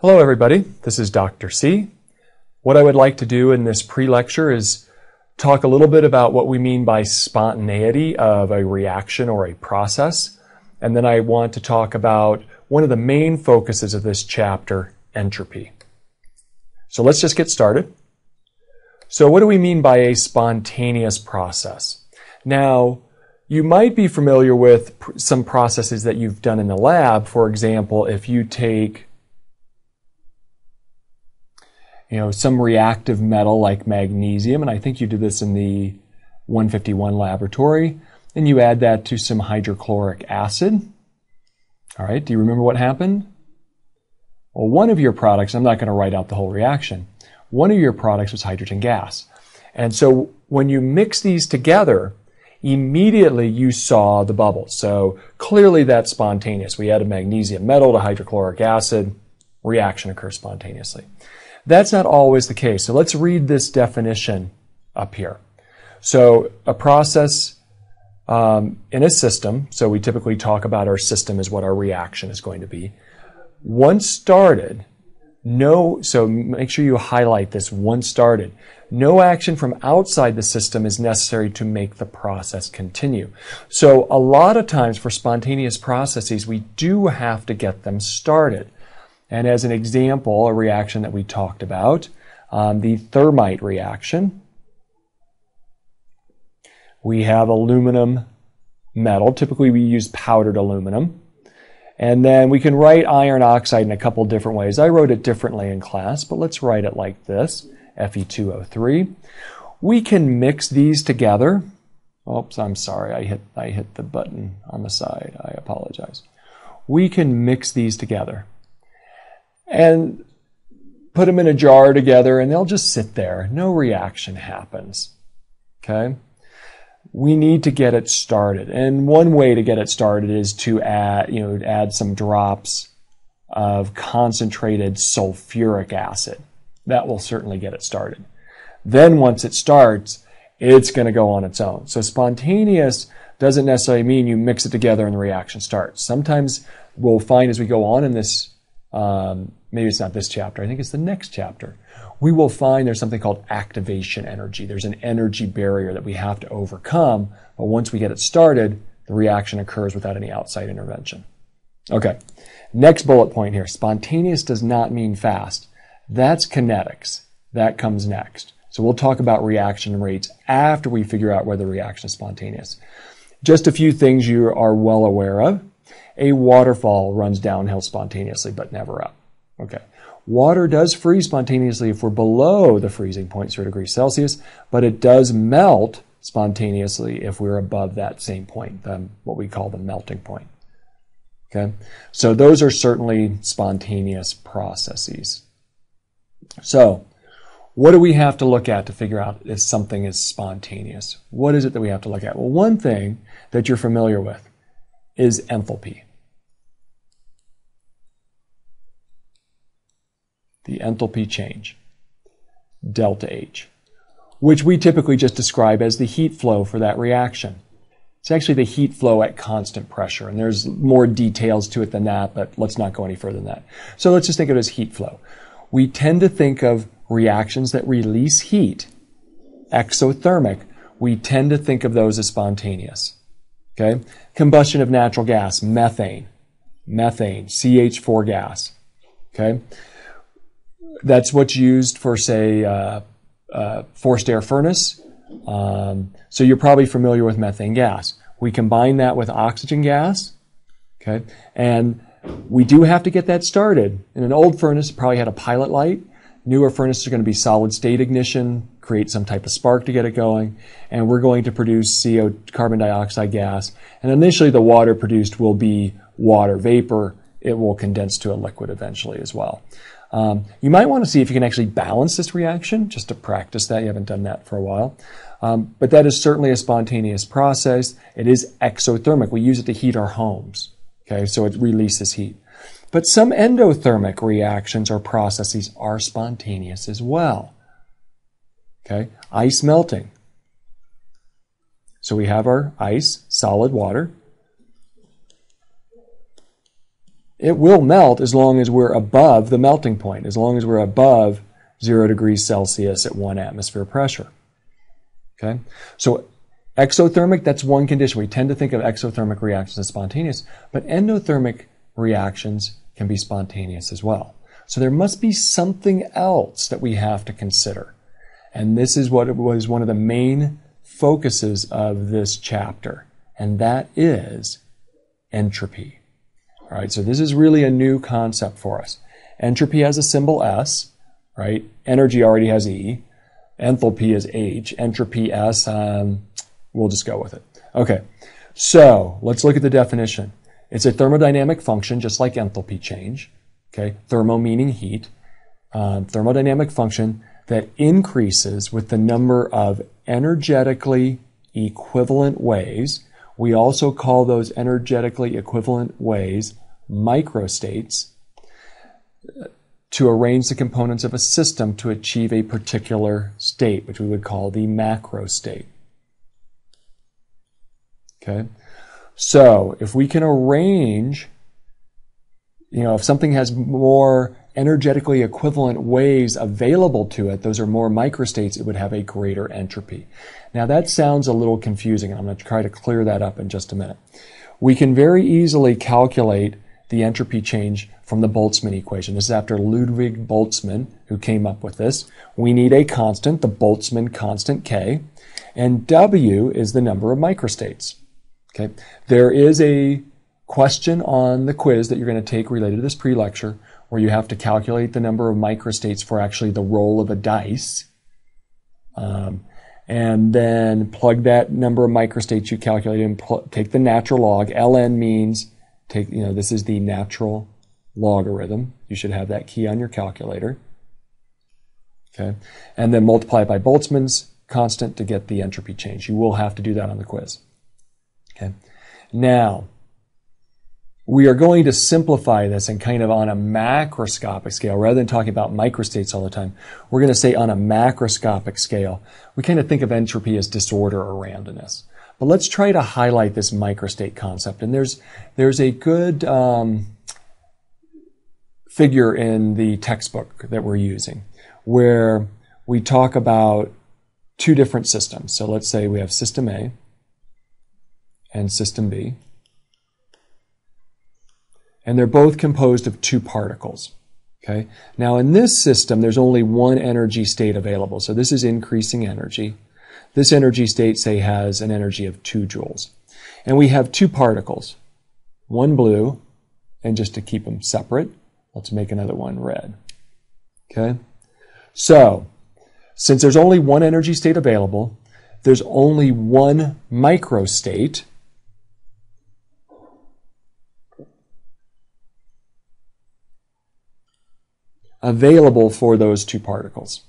Hello everybody, this is Dr. C. What I would like to do in this pre-lecture is talk a little bit about what we mean by spontaneity of a reaction or a process, and then I want to talk about one of the main focuses of this chapter, entropy. So let's just get started. So what do we mean by a spontaneous process? Now, you might be familiar with some processes that you've done in the lab. For example, if you take some reactive metal like magnesium, and I think you did this in the 151 laboratory, and you add that to some hydrochloric acid. All right, do you remember what happened? Well, one of your products, I'm not going to write out the whole reaction, one of your products was hydrogen gas. And so when you mix these together, immediately you saw the bubbles. So clearly that's spontaneous. We added magnesium metal to hydrochloric acid, reaction occurs spontaneously. That's not always the case. So let's read this definition up here. So a process in a system, so we typically talk about our system as what our reaction is going to be. Once started, so make sure you highlight this, once started, no action from outside the system is necessary to make the process continue. So a lot of times for spontaneous processes, we do have to get them started. And as an example, a reaction that we talked about, the thermite reaction, we have aluminum metal. Typically we use powdered aluminum. And then we can write iron oxide in a couple different ways. I wrote it differently in class, but let's write it like this, Fe2O3. We can mix these together. Oops, I'm sorry, I hit the button on the side. I apologize. We can mix these together and put them in a jar together, and they'll just sit there. No reaction happens. Okay? We need to get it started. And one way to get it started is to add some drops of concentrated sulfuric acid. That will certainly get it started. Then once it starts, it's going to go on its own. So spontaneous doesn't necessarily mean you mix it together and the reaction starts. Sometimes we'll find as we go on in this maybe it's not this chapter, I think it's the next chapter, we will find there's something called activation energy. There's an energy barrier that we have to overcome, but once we get it started, the reaction occurs without any outside intervention. Okay, next bullet point here. Spontaneous does not mean fast. That's kinetics. That comes next. So we'll talk about reaction rates after we figure out whether the reaction is spontaneous. Just a few things you are well aware of. A waterfall runs downhill spontaneously, but never up. Okay. Water does freeze spontaneously if we're below the freezing point, 0 degrees Celsius, but it does melt spontaneously if we're above that same point, what we call the melting point. Okay. So those are certainly spontaneous processes. So what do we have to look at to figure out if something is spontaneous? What is it that we have to look at? Well, one thing that you're familiar with is enthalpy. The enthalpy change, delta H, which we typically just describe as the heat flow for that reaction. It's actually the heat flow at constant pressure, and there's more details to it than that, but let's not go any further than that. So let's just think of it as heat flow. We tend to think of reactions that release heat, exothermic, we tend to think of those as spontaneous. Okay? Combustion of natural gas, methane, CH4 gas. Okay? That's what's used for, say, forced air furnace. So you're probably familiar with methane gas. We combine that with oxygen gas, okay? And we do have to get that started. In an old furnace, it probably had a pilot light. Newer furnaces are going to be solid state ignition, create some type of spark to get it going, and we're going to produce carbon dioxide gas. And initially the water produced will be water vapor. It will condense to a liquid eventually as well. You might want to see if you can actually balance this reaction, just to practice that. You haven't done that for a while. But that is certainly a spontaneous process. It is exothermic. We use it to heat our homes. Okay, so it releases heat. But some endothermic reactions or processes are spontaneous as well. Okay, ice melting. So we have our ice, solid water. it will melt as long as we're above the melting point, as long as we're above 0 degrees Celsius at 1 atmosphere pressure. Okay? So exothermic, that's one condition. We tend to think of exothermic reactions as spontaneous, but endothermic reactions can be spontaneous as well. So there must be something else that we have to consider. And this is what was one of the main focuses of this chapter, and that is entropy. All right, so this is really a new concept for us. Entropy has a symbol S, right? Energy already has E. Enthalpy is H. Entropy S, we'll just go with it. Okay, so let's look at the definition. It's a thermodynamic function, just like enthalpy change. Okay, thermo meaning heat. Thermodynamic function that increases with the number of energetically equivalent ways. We also call those energetically equivalent ways microstates, to arrange the components of a system to achieve a particular state, which we would call the macro state. Okay? So, if we can arrange, if something has more energetically equivalent ways available to it, those are more microstates, it would have a greater entropy. Now that sounds a little confusing, and I'm going to try to clear that up in just a minute. We can very easily calculate the entropy change from the Boltzmann equation. This is after Ludwig Boltzmann, who came up with this. We need a constant, the Boltzmann constant K, and W is the number of microstates. Okay? There is a question on the quiz that you're going to take related to this pre-lecture where you have to calculate the number of microstates for actually the roll of a dice. And then plug that number of microstates you calculated and take the natural log. ln means, this is the natural logarithm. You should have that key on your calculator. Okay, and then multiply it by Boltzmann's constant to get the entropy change. You will have to do that on the quiz. Okay, now we are going to simplify this and kind of on a macroscopic scale, rather than talking about microstates all the time. We're going to say on a macroscopic scale, we kind of think of entropy as disorder or randomness. But let's try to highlight this microstate concept. And there's a good figure in the textbook that we're using where we talk about two different systems. So let's say we have system A and system B. And they're both composed of two particles. Okay? Now in this system, there's only one energy state available. So this is increasing energy. This energy state, say, has an energy of 2 joules. And we have two particles, one blue, and just to keep them separate, let's make another one red. Okay? So, since there's only one energy state available, there's only one microstate. Available for those two particles.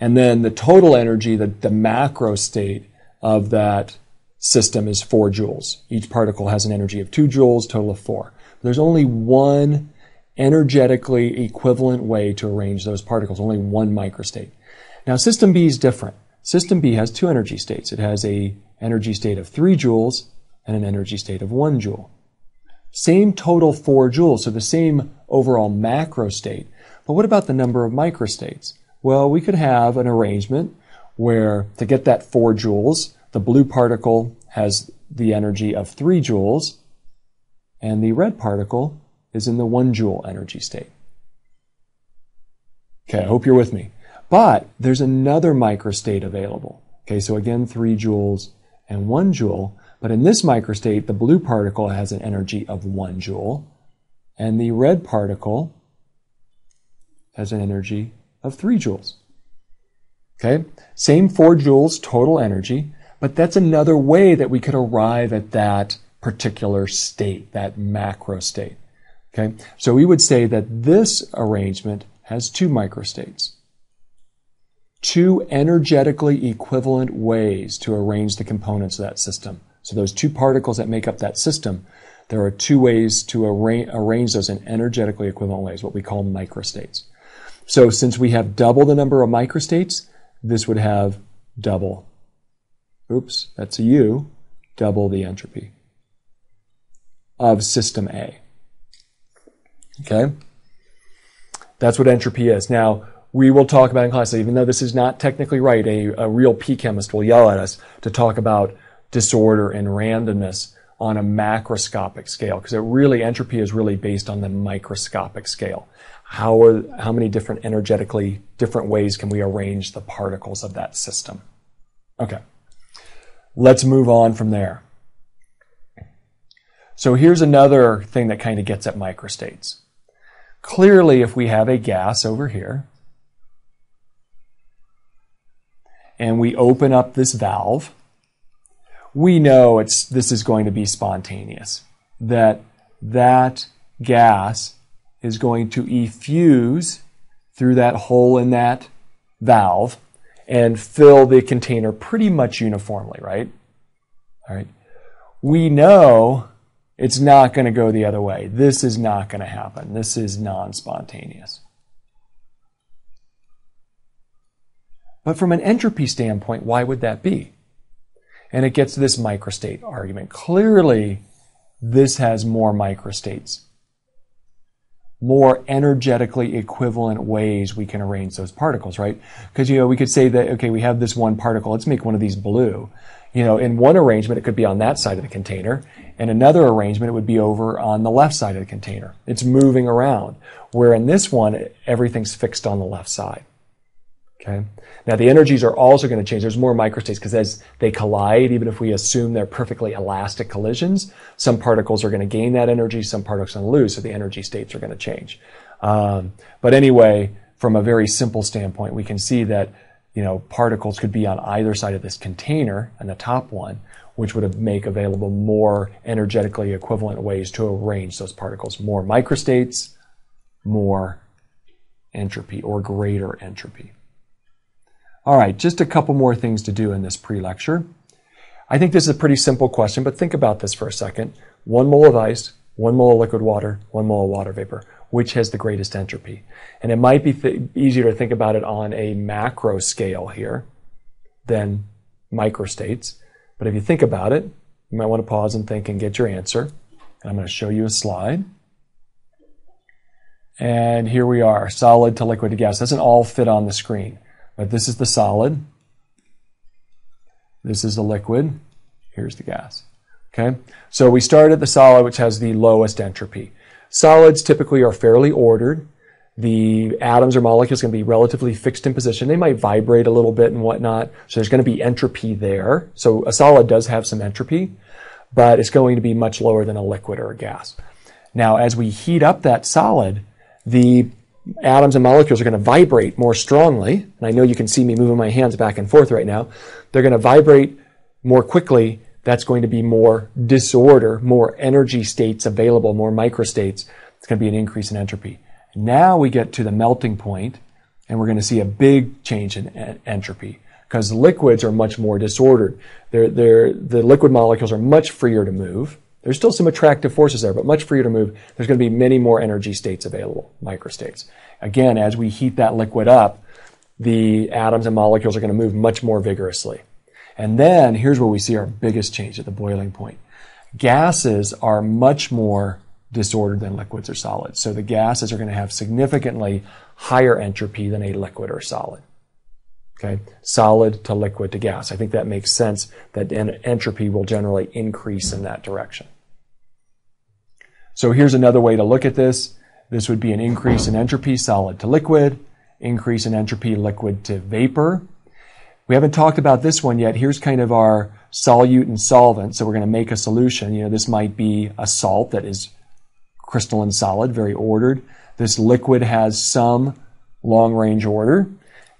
And then the total energy, the macro state of that system is 4 joules. Each particle has an energy of 2 joules, total of 4. There's only one energetically equivalent way to arrange those particles, only one microstate. Now system B is different. System B has two energy states. It has an energy state of 3 joules and an energy state of 1 joule. Same total 4 joules, so the same overall macro state. But what about the number of microstates? Well, we could have an arrangement where to get that 4 joules, the blue particle has the energy of 3 joules, and the red particle is in the 1 joule energy state. Okay, I hope you're with me. But there's another microstate available. Okay, so again, 3 joules and 1 joule. But in this microstate, the blue particle has an energy of 1 joule, and the red particle has an energy of 3 joules. Okay, same 4 joules total energy, but that's another way that we could arrive at that particular state, that macro state. Okay, so we would say that this arrangement has 2 microstates. 2 energetically equivalent ways to arrange the components of that system. So those 2 particles that make up that system, there are 2 ways to arrange those in energetically equivalent ways, what we call microstates. So since we have double the number of microstates, this would have double. Oops, that's a U, double the entropy of system A. Okay? That's what entropy is. Now, we will talk about in class, even though this is not technically right, a real P chemist will yell at us to talk about disorder and randomness on a macroscopic scale, because entropy is really based on the microscopic scale. How many different energetically different ways can we arrange the particles of that system? Okay, let's move on from there. So here's another thing that kind of gets at microstates. Clearly, if we have a gas over here, and we open up this valve, we know this is going to be spontaneous. That gas is going to effuse through that hole in that valve and fill the container pretty much uniformly, right? All right. We know it's not going to go the other way. This is not going to happen. This is non-spontaneous. But from an entropy standpoint, why would that be? And it gets to this microstate argument. Clearly, this has more microstates, more energetically equivalent ways we can arrange those particles, right? Because, we could say that, okay, we have this one particle. Let's make one of these blue. In one arrangement, it could be on that side of the container. In another arrangement, it would be over on the left side of the container. It's moving around. Where in this one, everything's fixed on the left side. Okay. Now the energies are also going to change. There's more microstates because as they collide, even if we assume they're perfectly elastic collisions, some particles are going to gain that energy, some particles are going to lose, so the energy states are going to change. But anyway, from a very simple standpoint, we can see that particles could be on either side of this container, and the top one, which would make available more energetically equivalent ways to arrange those particles. More microstates, more entropy or greater entropy. All right, just a couple more things to do in this pre-lecture. I think this is a pretty simple question, but think about this for a second. 1 mole of ice, 1 mole of liquid water, 1 mole of water vapor. Which has the greatest entropy? And it might be easier to think about it on a macro scale here than microstates. But if you think about it, you might want to pause and think and get your answer. And I'm going to show you a slide. And here we are, solid to liquid to gas. It doesn't all fit on the screen. But this is the solid. This is the liquid. Here's the gas. Okay? So we start at the solid, which has the lowest entropy. Solids typically are fairly ordered. The atoms or molecules can be relatively fixed in position. They might vibrate a little bit and whatnot. So there's going to be entropy there. So a solid does have some entropy, but it's going to be much lower than a liquid or a gas. Now, as we heat up that solid, the atoms and molecules are going to vibrate more strongly. And I know you can see me moving my hands back and forth right now. They're going to vibrate more quickly. That's going to be more disorder, more energy states available, more microstates. It's going to be an increase in entropy. Now we get to the melting point, and we're going to see a big change in entropy because liquids are much more disordered. The liquid molecules are much freer to move. There's still some attractive forces there, but much freer to move. There's going to be many more energy states available, microstates. Again, as we heat that liquid up, the atoms and molecules are going to move much more vigorously. And then here's where we see our biggest change at the boiling point. Gases are much more disordered than liquids or solids. So the gases are going to have significantly higher entropy than a liquid or solid. Okay, solid to liquid to gas. I think that makes sense that entropy will generally increase in that direction. So here's another way to look at this. This would be an increase in entropy, solid to liquid, increase in entropy, liquid to vapor. We haven't talked about this one yet. Here's kind of our solute and solvent. So we're going to make a solution. This might be a salt that is crystalline solid, very ordered. This liquid has some long-range order.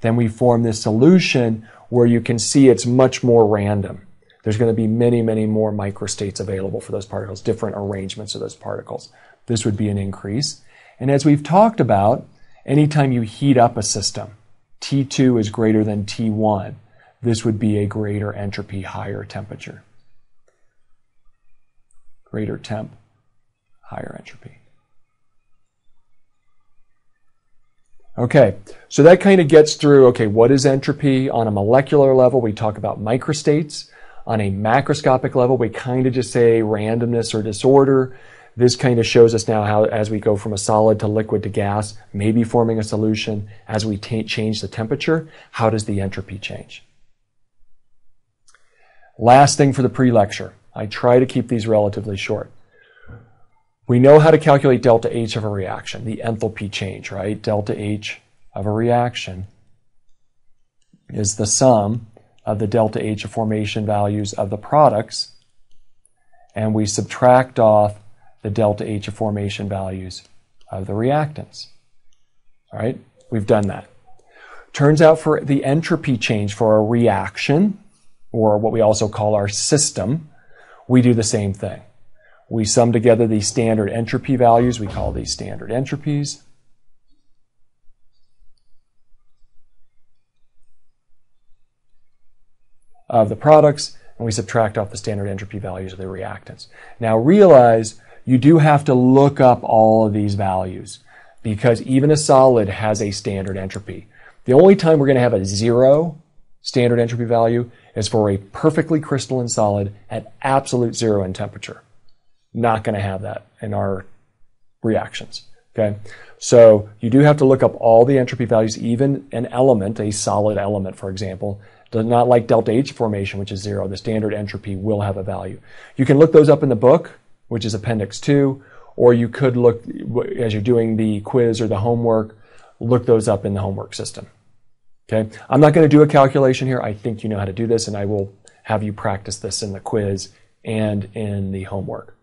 Then we form this solution where you can see it's much more random. There's going to be many, many more microstates available for those particles, different arrangements of those particles. This would be an increase. And as we've talked about, anytime you heat up a system, T2 is greater than T1. This would be a greater entropy, higher temperature. Greater temp, higher entropy. Okay, so that kind of gets through, okay, what is entropy? On a molecular level, we talk about microstates. On a macroscopic level, we kind of just say randomness or disorder. This kind of shows us now how, as we go from a solid to liquid to gas, maybe forming a solution, as we change the temperature, how does the entropy change? Last thing for the pre-lecture. I try to keep these relatively short. We know how to calculate delta H of a reaction, the enthalpy change, right? Delta H of a reaction is the sum of the delta H of formation values of the products, and we subtract off the delta H of formation values of the reactants. All right, we've done that. Turns out for the entropy change for a reaction, or what we also call our system, we do the same thing. We sum together the standard entropy values. We call these standard entropies. Of the products, and we subtract off the standard entropy values of the reactants. Now realize you do have to look up all of these values because even a solid has a standard entropy. The only time we're going to have a 0 standard entropy value is for a perfectly crystalline solid at absolute 0 in temperature. Not going to have that in our reactions. Okay, so you do have to look up all the entropy values, even an element, a solid element, for example, does not like delta H formation, which is 0. The standard entropy will have a value. You can look those up in the book, which is Appendix 2, or you could look, as you're doing the quiz or the homework, look those up in the homework system. Okay, I'm not going to do a calculation here. I think you know how to do this, and I will have you practice this in the quiz and in the homework.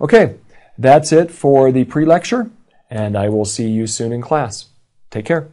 Okay, that's it for the pre-lecture, and I will see you soon in class. Take care.